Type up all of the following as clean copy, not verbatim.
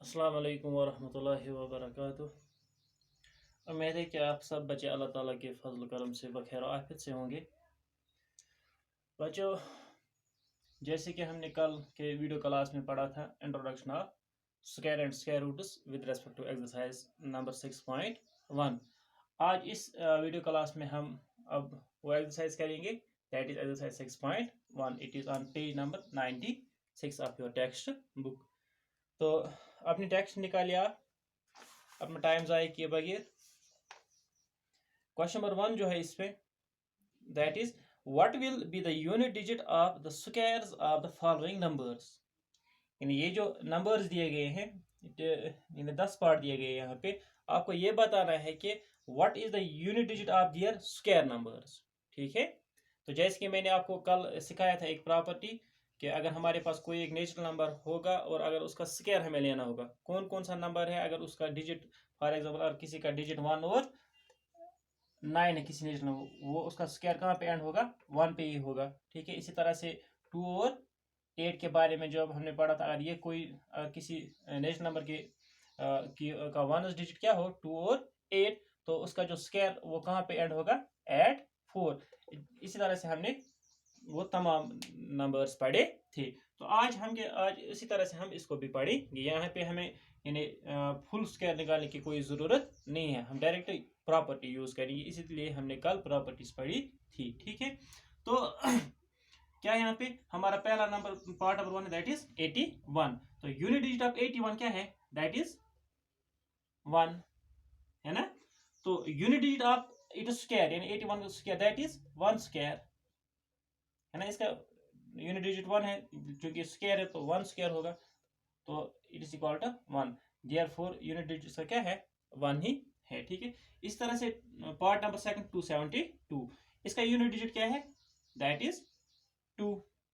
अस्सलाम वालेकुम वरहमतुल्लाहि वबरकातुह। उम्मीद है कि आप सब बच्चे अल्लाह ताला के फजल करम से बखैर आफियत से होंगे। बच्चों, जैसे कि हमने कल के वीडियो क्लास में पढ़ा था introduction of square and square roots with respect to exercise number 6.1। आज इस वीडियो क्लास में हम अब वो एक्सरसाइज करेंगे, that is exercise 6.1। It is on page number 96 of your text book. तो अपनी टेक्स्ट निकालिए, अपना टाइम ज़ाया किए बगैर। क्वेश्चन नंबर 1 जो है इस पे, that is what will be the unit digit of the squares of the following numbers. यानी ये जो नंबर्स दिए गए हैं, 10 पार्ट दिए गए हैं यहाँ पे, आपको ये बताना है कि what is the unit digit of their square numbers. ठीक है, तो जैसे कि मैंने आपको कल सिखाया था एक प्रॉपर्टी कि अगर हमारे पास कोई एक नेचुरल नंबर होगा और अगर उसका स्क्वायर हमें लेना होगा, कौन कौन सा नंबर है, अगर उसका डिजिट फॉर एग्जांपल अगर किसी का डिजिट 1 और 9 है किसी नेचुरल नंबर, वो उसका स्क्वायर कहाँ पे एंड होगा, 1 पे ही होगा। ठीक है, इसी तरह से 2 और 8 के बारे में जो हमने पढ़ा था, अगर ये कोई किसी नेचुरल नंबर का वन डिजिट क्या हो 2 और 8, तो उसका जो स्क्वायर वो कहाँ पे एंड होगा, एट 4। इसी तरह से हमने वो तमाम नंबर्स पढ़े थे। तो आज इसी तरह से हम इसको भी पढ़ेंगे। यहाँ पे हमें यानी फुल स्क्वायर निकालने की कोई ज़रूरत नहीं है, हम डायरेक्ट प्रॉपर्टी यूज़ करेंगे, इसलिए हमने कल प्रॉपर्टीज पढ़ी थी। ठीक है, तो क्या यहाँ पे हमारा पहला नंबर पार्ट नंबर 1 है, दैट इज 81। तो यूनिट डिजिट ऑफ 81 क्या है, दैट इज 1, है ना। तो unit digit of it square यानी 81 का स्क्वायर दैट इज 1 स्क्वायर, है ना। इसका यूनिट डिजिट 1 है, क्योंकि स्क्वायर है तो 1 स्क्वायर होगा, तो it is equal to 1। Therefore unit digit इसका क्या है, 1 ही है। ठीक है, इस तरह से पार्ट नंबर सेकंड 272, इसका यूनिट डिजिट क्या है, दैट इज 2।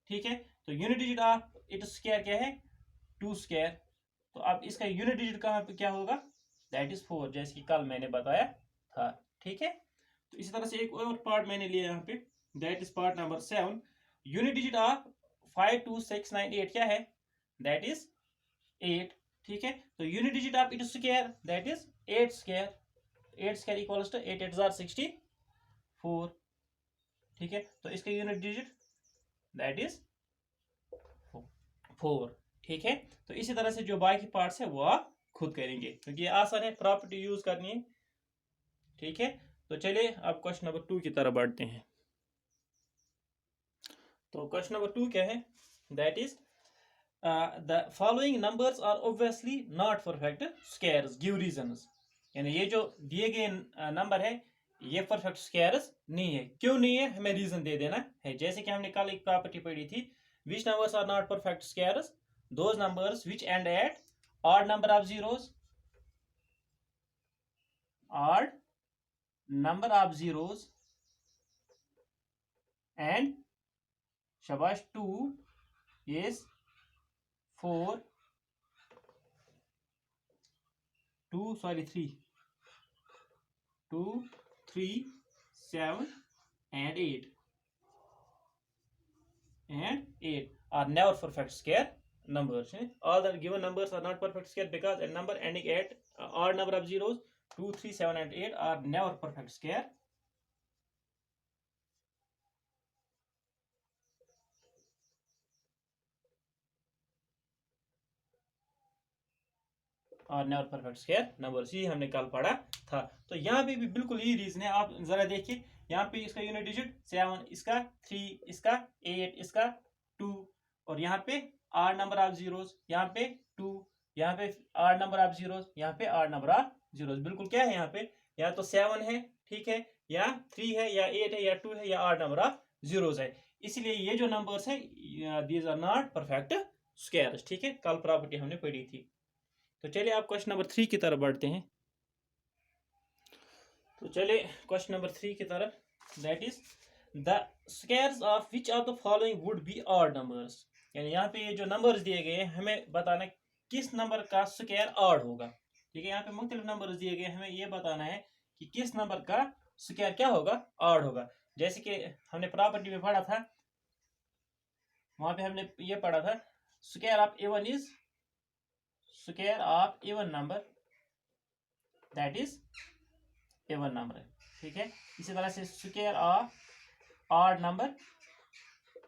ठीक है, तो unit digit of it square क्या है, 2 स्क्वायर। तो अब इसका यूनिट डिजिट कहाँ पे क्या होगा, दैट इज 4, जैसे कि कल मैंने बताया था। ठीक है, तो इसी तरह से एक और पार्ट मैंने लिया यहाँ पे, that is part number 7। Unit digit of 5 2 6 9 8 क्या है, दैट इज 8। ठीक है, तो unit digit of it square that is 8 square. 8 square equals to 8 8 जार 64। ठीक है, तो इसका यूनिट डिजिट दैट इज 4। ठीक है, तो इसी तरह से जो बाकी पार्ट्स है वो आप खुद करेंगे, क्योंकि ये आसान है, प्रॉपर्टी यूज करनी है। ठीक है, तो चलिए अब क्वेश्चन नंबर 2 की तरफ बढ़ते हैं। तो क्वेश्चन नंबर 2 क्या है, that is the following numbers are obviously not perfect squares, give reasons. यानी ये जो दिए गए नंबर है ये परफेक्ट स्क्वायर्स नहीं है, क्यों नहीं है हमें रीजन दे देना है। जैसे कि हमने कल एक प्रॉपर्टी पढ़ी थी, which numbers are not perfect squares, those numbers which end at odd number of zeros, odd number of zeros and शाबाश 2 is 4 3 2 3 7 and 8 are never perfect square numbers. All the given numbers are not perfect square because a number ending at odd number of zeros 2 3 7 and 8 are never perfect square और never perfect square numbers, ये हमने कल पढ़ा था। तो यहाँ पे भी बिल्कुल यही रीजन है, आप जरा देखिए यहाँ पे इसका यूनिट डिजिट 7, इसका 3, इसका 8, इसका 2, और यहाँ पे आठ नंबर ऑफ जीरोस, यहाँ पे 2, यहाँ पे आठ नंबर ऑफ जीरोस, यहाँ पे आठ नंबर ऑफ जीरोस। बिल्कुल क्या है यहाँ पे, या तो 7 है, ठीक है, या 3 है, या 8 है, या 2 है, या आठ नंबर ऑफ जीरोस है। इसलिए ये जो नंबर्स है these are not perfect squares. ठीक है, कल प्रॉपर्टी हमने पढ़ी थी। तो चलिए आप क्वेश्चन नंबर 3 की तरफ बढ़ते हैं। तो चलिए क्वेश्चन नंबर 3 की तरफ, that is the squares of which of the following would be odd numbers. यानी यहाँ पे ये जो नंबर्स दिए गए हैं हमें बताना किस नंबर का स्क्वायर ऑड होगा। ठीक है, यहाँ पे मुख्तलिफ नंबर्स दिए गए, हमें ये बताना है कि किस नंबर का स्क्वायर क्या होगा, ऑड होगा। जैसे कि हमने प्रॉपर्टी में पढ़ा था, वहां पे हमने ये पढ़ा था square of A1 is square of even number that is even number है, ठीक है। इसी तरह से स्क्वायर ऑफ ऑड नंबर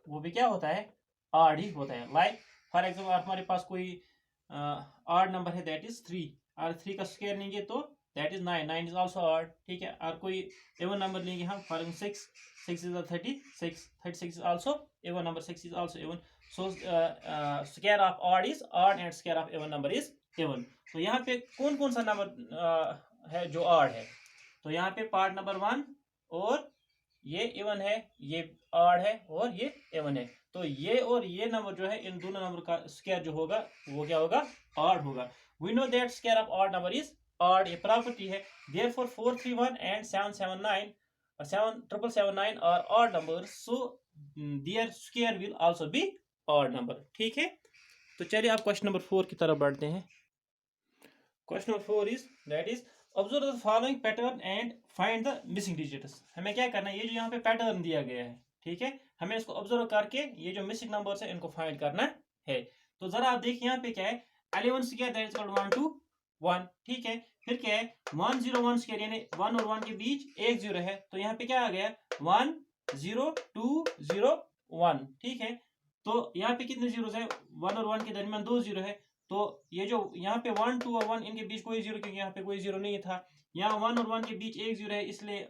वो भी क्या होता है, ऑड ही होता है। लाइक फॉर एग्जाम्पल हमारे पास कोई ऑड नंबर है दैट इज 3, और 3 का स्क्वायर लेंगे तो that is 9, 9 is also odd, ठीक है। और कोई इवन नंबर लेंगे हम, for example 6, 6 is 36, 36 is also even number, 6 is also even. So square of odd is odd and square of even number is even. तो यहाँ पे कौन कौन सा नंबर है जो ऑड है, तो यहाँ पे पार्ट नंबर 1 और ये इवन है, ये ऑड है और ये इवन है। तो ये और ये नंबर जो है, इन दोनों नंबर का स्क्वायर जो होगा वो क्या होगा, ऑड होगा। We know that square of odd number is odd, ये प्रॉपर्टी है। Therefore 431 and 779 7779 are odd number, so their square will also be odd number, ठीक है। तो चलिए आप क्वेश्चन नंबर 4 की तरफ बढ़ते हैं। Question number 4 is that is observe the following pattern and find the missing digits. हमें क्या करना है, ये जो यहाँ पे पैटर्न दिया गया है, ठीक है, हमें इसको ऑब्जर्व करके ये जो मिसिंग नंबर्स है इनको फाइंड करना है। तो जरा आप देखिए यहाँ पे क्या है, 11 square that is equal 1 to 1, ठीक है। फिर क्या है 101 स्क्वायर, यानी 1 और 1 के बीच एक 0 है, तो यहाँ पे क्या आ गया 1 0 2 0 1, ठीक है। तो यहाँ पे कितने जीरोस है, 1 और 1 के दरमियान 2 0 है, तो ये जो यहाँ पे 1 2 और 1 इनके बीच कोई जीरो, क्योंकि यहाँ पे कोई जीरो नहीं था। यहाँ 1 और 1 के बीच एक जीरो है, इसलिए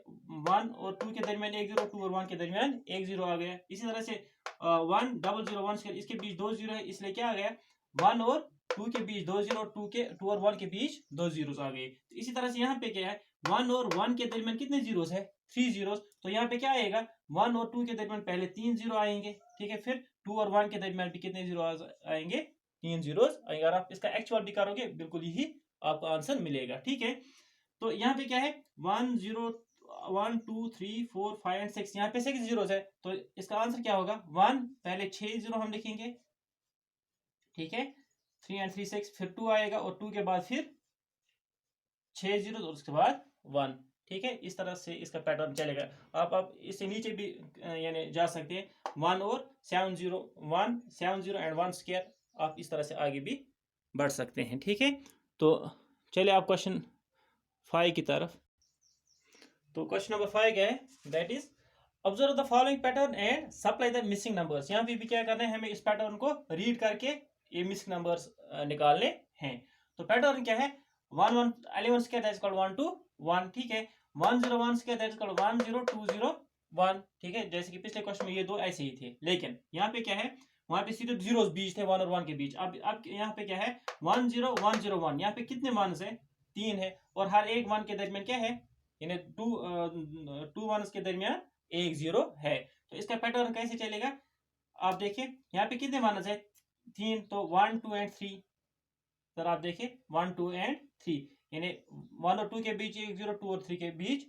1 और 2 के दरमियान एक जीरो, 2 और 1 के दरमियान एक जीरो आ गया। इसी तरह से 1 0 0 1 इसके बीच दो जीरो है, इसलिए क्या आ गया 1 और 2 के बीच दो जीरो, 2 और 1 के बीच दो जीरोस आ गए। तो इसी तरह से यहाँ पे क्या है 1 और 1 के दरमियान कितने जीरोस है, 3 जीरोस। तो यहाँ पे क्या आएगा 1 और 2 के दरमियान पहले 3 जीरो आएंगे, ठीक है। फिर 2 और 1 के दरमियान भी कितने जीरो आएंगे, 3 जीरोस। अगर आप इसका एक्चुअल भी करोगे बिल्कुल यही आपको आंसर मिलेगा, ठीक है। तो यहाँ पे क्या है 1 0 1 2 3 4 5 एंड 6, यहाँ पे 6 जीरोस है, तो इसका आंसर क्या होगा 1, पहले 6 जीरो हम लिखेंगे, ठीक है, 3 एंड 3 6, फिर 2 आएगा और 2 के बाद फिर 6 जीरो और उसके बाद 1, ठीक है। इस तरह से इसका पैटर्न चलेगा। आप इससे नीचे भी यानी जा सकते हैं 1 और 7 0 1 7 0 एंड 1 स्क्वायर, आप इस तरह से आगे भी बढ़ सकते हैं, ठीक है। तो चलिए आप क्वेश्चन 5 की तरफ। तो क्वेश्चन नंबर 5 क्या है, that is observe the following pattern and supply the missing numbers. यहाँ पे भी क्या करना है, हमें इस पैटर्न को रीड करके ये मिसिंग नंबर्स निकालने हैं। तो पैटर्न क्या है 1 1 11 square that is equal 1 to 1, ठीक है। 1 0 1 स्क्वायर दैट इज इक्वल 1 0 2 0 1, ठीक है। जैसे कि पिछले क्वेश्चन में ये दो ऐसे ही थे, लेकिन यहाँ पे क्या है वहां पे सीधे जीरो बीच थे 1 और 1 के बीच। अब यहाँ पे क्या है 1 0 1 0 1, यहाँ पे कितने वंस है 3 है, और हर एक 1 के दरमियान क्या है, यानी 2 वंस के दरमियान एक जीरो है। तो इसका पैटर्न कैसे चलेगा, आप देखिए यहाँ पे कितने वंस है 3, तो 1 2 एंड 3। सर आप देखिए 1 2 एंड 3, यानी 1 और 2 के बीच एक जीरो, 2 और 3 के बीच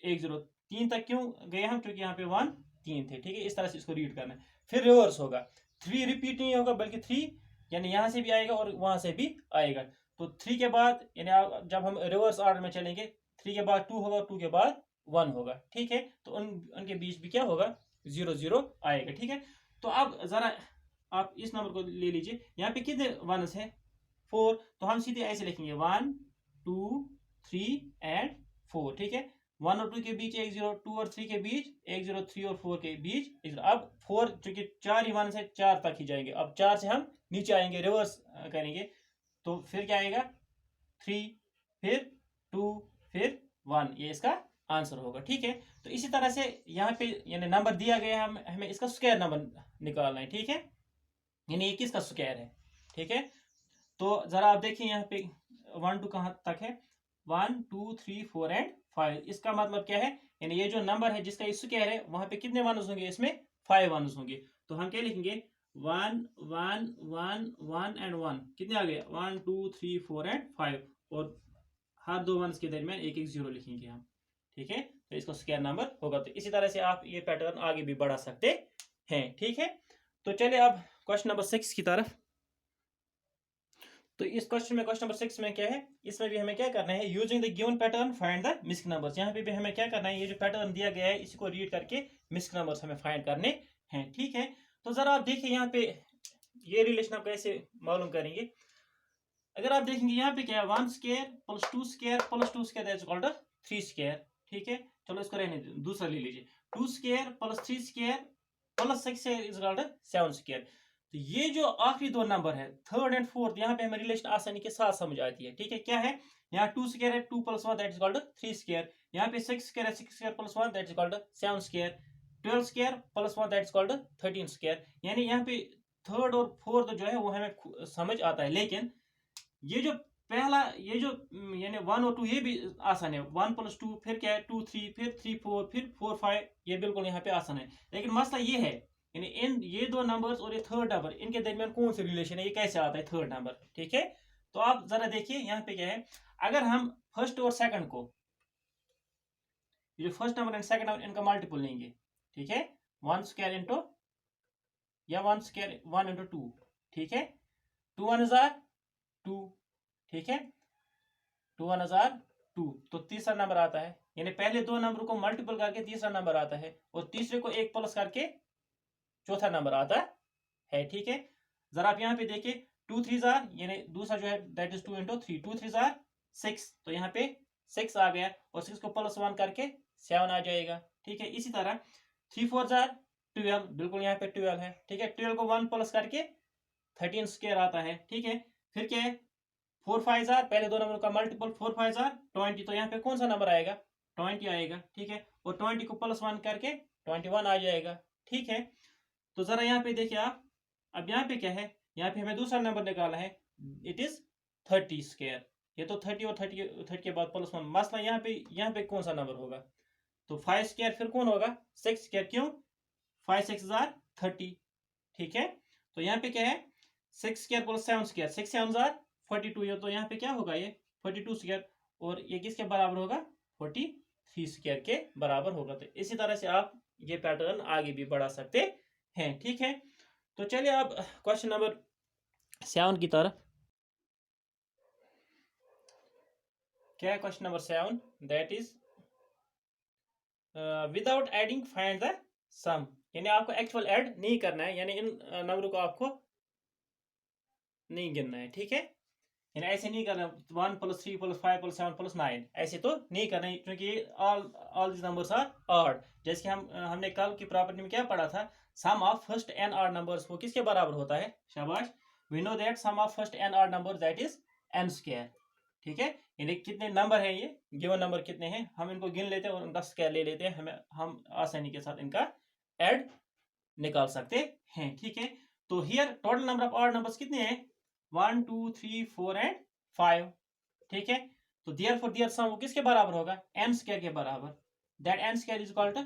एक जीरो, 3 तक क्यों गए हम, क्योंकि यहाँ पे 1 3 थे, ठीक है। इस तरह से इसको रीड करना है। फिर रिवर्स होगा, 3 रिपीट नहीं होगा बल्कि 3 यानी यहाँ से भी आएगा और वहां से भी आएगा। तो 3 के बाद यानी जब हम रिवर्स ऑर्डर में चलेंगे 3 के बाद 2 होगा, 2 के बाद 1 होगा, ठीक है। तो उनके बीच भी क्या होगा 0 0 आएगा, ठीक है। तो अब जरा आप इस नंबर को ले लीजिए, यहाँ पे कितने वंस है 4, तो हम सीधे ऐसे लिखेंगे 1 2 3 एंड 4, ठीक है। 1 और 2 के बीच एक जीरो, 2 और 3 के बीच एक जीरो, 3 और 4 के बीच एक जीरो। अब 4 चूंकि 4 ही 1 से 4 तक ही जाएंगे, अब 4 से हम नीचे आएंगे, रिवर्स करेंगे, तो फिर क्या आएगा 3 फिर 2 फिर 1, ये इसका आंसर होगा, ठीक है। तो इसी तरह से यहाँ पे यानी नंबर दिया गया है, हमें इसका स्क्वायर नंबर निकालना है, ठीक है, यानी ये किसका स्क्वायर है, ठीक है। तो जरा आप देखिए यहाँ पे 1 2 कहाँ तक है 1 2 3 4 एंड 5, इसका मतलब क्या है, यानी ये जो नंबर है जिसका स्क्वायर है वहां पे कितने वनस होंगे, इसमें 5 वनस होंगे। तो हम क्या लिखेंगे 1 1 1 1 एंड 1, कितने आ गए 1 2 3 4 एंड 5, और हर दो वंस के दरमियान एक एक जीरो लिखेंगे हम, ठीक है। तो इसका स्क्वायर नंबर होगा। तो इसी तरह से आप ये पैटर्न आगे भी बढ़ा सकते हैं, ठीक है। तो चलिए अब क्वेश्चन नंबर 6 की तरफ। तो इस क्वेश्चन नंबर 6 में क्या है, इसमें भी हमें क्या करना है, using the given pattern find the missing numbers. यहाँ पे भी हमें क्या करना है, ये जो पैटर्न दिया गया है इसी को रीड करके मिसिंग नंबर्स हमें फाइंड करने हैं, ठीक है। तो जरा आप देखिए यहाँ पे ये रिलेशन आप कैसे मालूम करेंगे। अगर आप देखेंगे यहाँ पे क्या है, 1 square plus 2 square plus 2 square that's equal to 3 square. ठीक है, चलो इसको रहने दो, दूसरा ले लीजिए, 2 square plus 3 square plus 6 square is equal to 7 square. तो ये जो आखिरी दो नंबर है थर्ड एंड फोर्थ, यहाँ पे हमें रिलेशन आसानी के साथ समझ आती है। ठीक है, क्या है, यहाँ 2 स्क्वायर है, 2 plus 1 that is equal to 3 square, यहाँ पे 6 स्क्वायर है, 6 square plus 1 that is equal to 7 square, 12 square plus 1 that is equal to 13 square. यानी यहाँ पे थर्ड और फोर्थ जो है वो हमें समझ आता है, लेकिन ये जो पहला ये जो यानी 1 और 2 ये भी आसान है, 1 प्लस 2 फिर क्या है 2 3 फिर 3 4 फिर 4 5, ये बिल्कुल यहाँ पे आसान है। लेकिन मसला ये है, यानी इन ये दो नंबर्स और ये थर्ड नंबर, इनके दरमियान कौन सी रिलेशन है, ये कैसे आता है थर्ड नंबर। ठीक है, तो आप जरा देखिए यहाँ पे क्या है, अगर हम फर्स्ट और सेकंड को, ये जो first number and second number, इनका मल्टीपल लेंगे, ठीक है, 1 स्क्वायर इंटू या 1 स्क्वायर 1 इंटू 2, ठीक है, 2 1 जार 2, ठीक है, 2 1 जार 2, तो तीसरा नंबर आता है, यानी पहले दो नंबर को मल्टीपल करके तीसरा नंबर आता है, और तीसरे को एक प्लस करके चौथा नंबर आता है। ठीक है, जरा आप यहाँ पे देखिए, 2 3 जार यानी दूसरा जो है दैट इज 2 इंटू 3, 2 3 जार 6, तो यहाँ पे 6 आ गया, और 6 को प्लस 1 करके 7 आ जाएगा। ठीक है, इसी तरह 3 4 जार 12, बिल्कुल यहाँ पे 12 है। ठीक है, 12 को 1 प्लस करके 13 स्क्वायर आता है। ठीक है, फिर क्या है, 4 5 जार, पहले दो नंबर का मल्टीपल, 4 5 जार 20, तो यहाँ पे कौन सा नंबर आएगा, 20 आएगा। ठीक है, और 20 को प्लस 1 करके 21 आ जाएगा। ठीक है, तो जरा यहाँ पे देखिए आप, अब यहाँ पे क्या है, यहाँ पे हमें दूसरा नंबर निकालना है, इट इज 30 स्क्वायर, ये तो 30 और 30 के बाद प्लस 1, मसला यहाँ पे कौन सा नंबर होगा, तो 5 स्क्वायर फिर कौन होगा, 6 स्क्वायर, क्यों, 5 6 जार 30। ठीक है, तो यहाँ पे क्या है, 6 स्क्वायर प्लस 7 स्क्वायर, 6 7 जार 42, तो यहाँ पे क्या होगा, ये 42 स्क्वायर, और ये किसके बराबर होगा, 43 स्क्वायर के बराबर होगा। तो इसी तरह से आप ये पैटर्न आगे भी बढ़ा सकते हैं। ठीक है, तो चलिए अब क्वेश्चन नंबर 7 की तरफ। क्या है question number 7, that is without adding find the sum, यानी आपको एक्चुअल ऐड नहीं करना है, यानी इन नंबरों को आपको नहीं गिनना है। ठीक है, यानी ऐसे नहीं करना 1 प्लस 3 प्लस 5 प्लस 7 प्लस 9, ऐसे तो नहीं करना है, क्योंकि all this numbers are odd. जैसे कि हमने कल की प्रॉपर्टी में क्या पढ़ा था, sum of first N odd numbers वो किसके बराबर होता है, शाबाश, we know that sum of first N odd number that is N square. ठीक है, यानी कितने नंबर हैं, ये गिवन नंबर कितने हैं, हम इनको गिन लेते हैं और उनका स्क्वायर ले लेते हैं, हम आसानी के साथ इनका ऐड निकाल सकते हैं। ठीक है, तो here total number of odd numbers कितने हैं, 1 2 3 4 एंड 5। ठीक है, तो देयर सम वो किसके बराबर होगा, एन स्क्वायर के बराबर, that N square is equal to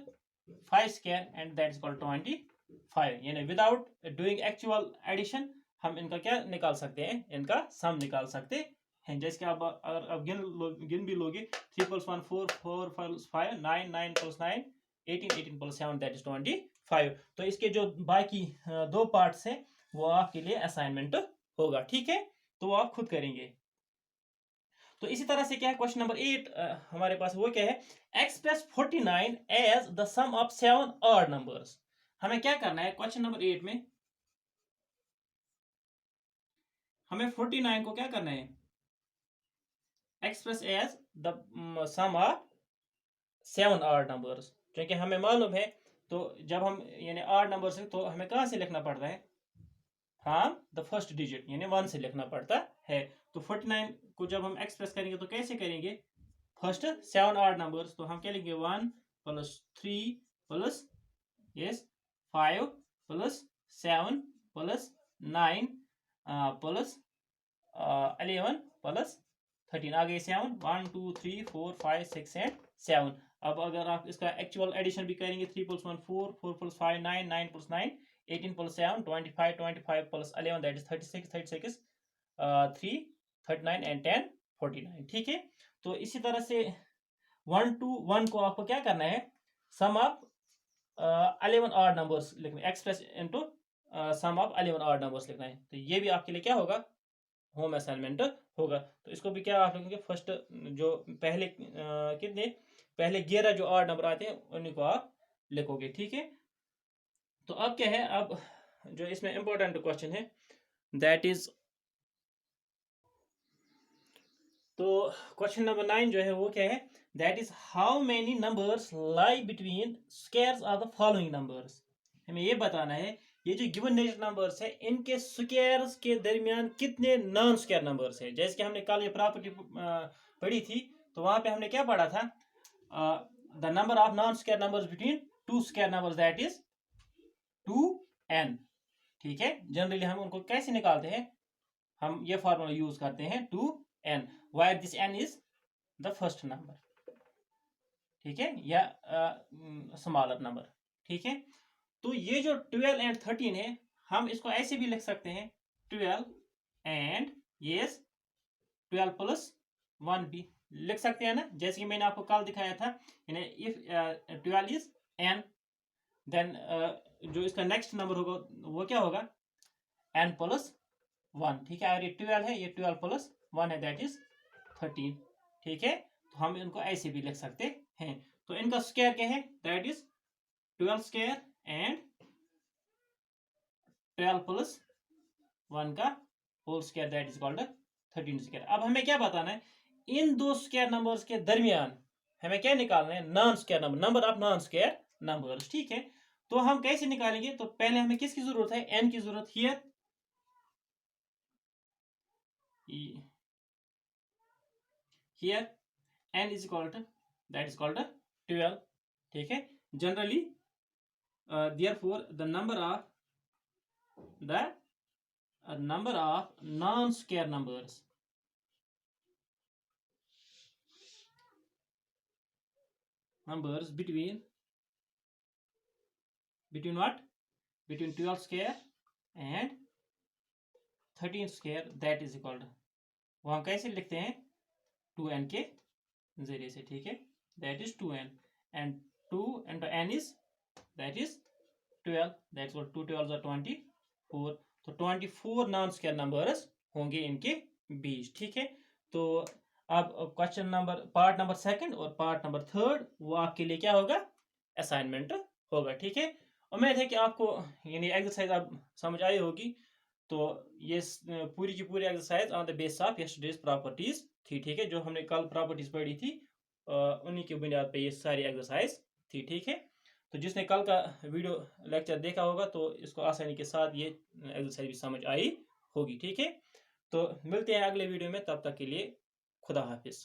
5 square and that is equal to 25, यानी विदाउट डूइंग एक्चुअल एडिशन हम इनका क्या निकाल सकते हैं, इनका सम निकाल सकते हैं। जैसे कि आप अगर आप गिन भी लोगे, 3 plus 1 4 4 plus 5 9 9 plus 9 18 18 plus 7 that is 25। तो इसके जो बाकी दो पार्ट्स हैं वो आपके लिए असाइनमेंट होगा। ठीक है, तो वो आप खुद करेंगे। तो इसी तरह से क्या है, क्वेश्चन नंबर 8 हमारे पास वो क्या है, express 49 as the sum of 7 odd numbers. हमें क्या करना है क्वेश्चन नंबर 8 में, हमें 49 को क्या करना है, express as the sum of 7 odd numbers, क्योंकि हमें मालूम है, तो जब हम यानी ऑड नंबर्स है तो हमें कहां से लिखना पड़ता है, फ्रॉम द फर्स्ट डिजिट यानी 1 से लिखना पड़ता है। तो 49 को जब हम एक्सप्रेस करेंगे तो कैसे करेंगे, फर्स्ट 7 ऑड नंबर्स, तो हम क्या लिखेंगे, 1 plus 3 plus yes 5 plus 7 plus 9 plus 11 plus 13, आ गए 7 1 2 3 4 5 6 एंड 7। अब अगर आप इसका एक्चुअल एडिशन भी करेंगे, 3 plus 1 4 4 plus 5 9 9 plus 9 18 plus 7 25 25 plus 11 that is 36 36 3 39 and 10 49। ठीक है, तो इसी तरह से 1 to 1 को आपको क्या करना है, सम ऑफ 11 ऑड नंबर्स लिखना है, express into sum of 11 odd numbers लिखना है। तो ये भी आपके लिए क्या होगा, होम असाइनमेंट होगा। तो इसको भी क्या आप लिखेंगे, फर्स्ट जो पहले कितने पहले 11 जो ऑड नंबर आते हैं उन्हीं को आप लिखोगे। ठीक है, तो अब क्या है, अब जो इसमें इंपॉर्टेंट क्वेश्चन है दैट इज तो क्वेश्चन नंबर 9 जो है वो क्या है, that is how many numbers lie between squares of the following numbers. हमें ये बताना है ये जो गिवन नेचर नंबर्स है इनके स्क्वायर्स के दरमियान कितने नॉन स्क्वायर नंबर्स है। जैसे कि हमने कल ये प्रॉपर्टी पढ़ी थी, तो वहां पे हमने क्या पढ़ा था, the number of non square numbers between two square numbers that is 2n। ठीक है, जनरली हम उनको कैसे निकालते हैं, हम ये फॉर्मूला यूज करते हैं 2n, wire this n is the first number, ठीक है, या स्मॉलर नंबर। ठीक है, तो ये जो 12 एंड 13 है हम इसको ऐसे भी लिख सकते हैं 12 एंड ये 12 प्लस 1 भी लिख सकते हैं ना, जैसे कि मैंने आपको कल दिखाया था। इफ 12 इज n, देन जो इसका नेक्स्ट नंबर होगा वो क्या होगा, n प्लस 1। ठीक है, और ये 12 है, ये 12 प्लस 1 है, दैट इज 13। ठीक है, तो हम इनको ऐसे भी लिख सकते हैं। तो इनका स्क्वायर क्या है, that is 12 square and 12 plus 1 का whole square, that is called 13 square. अब हमें क्या बताना है, इन दो स्क्वायर नंबर्स के दरमियान हमें क्या निकालना है, non square number, number of non square numbers. ठीक है, तो हम कैसे निकालेंगे, तो पहले हमें किसकी जरूरत है, n की जरूरत। Here n is equal to that is called 12। ठीक है, generally therefore the number of non square numbers between what, between 12 square and 13 square, that is equal to, वो हम कैसे लिखते हैं, 2n के जरिए से। ठीक है, that is 2n and 2 and n is that is 12, that's what 2 12 are 24। तो 24 नॉन स्क्वायर नंबर्स होंगे इनके बीच। ठीक है, तो अब question number part number second और पार्ट नंबर थर्ड वो आपके लिए क्या होगा, असाइनमेंट होगा। ठीक है, उम्मीद है कि आपको यानी एक्सरसाइज अब समझ आई होगी। तो ये पूरी की पूरी exercise on the base of yesterday's properties थी। ठीक है, जो हमने कल प्रॉपर्टीज पढ़ी थी उन्हीं की बुनियाद पे ये सारी एक्सरसाइज थी। ठीक है, तो जिसने कल का वीडियो लेक्चर देखा होगा तो इसको आसानी के साथ ये एक्सरसाइज भी समझ आई होगी। ठीक है, तो मिलते हैं अगले वीडियो में, तब तक के लिए खुदा हाफिज।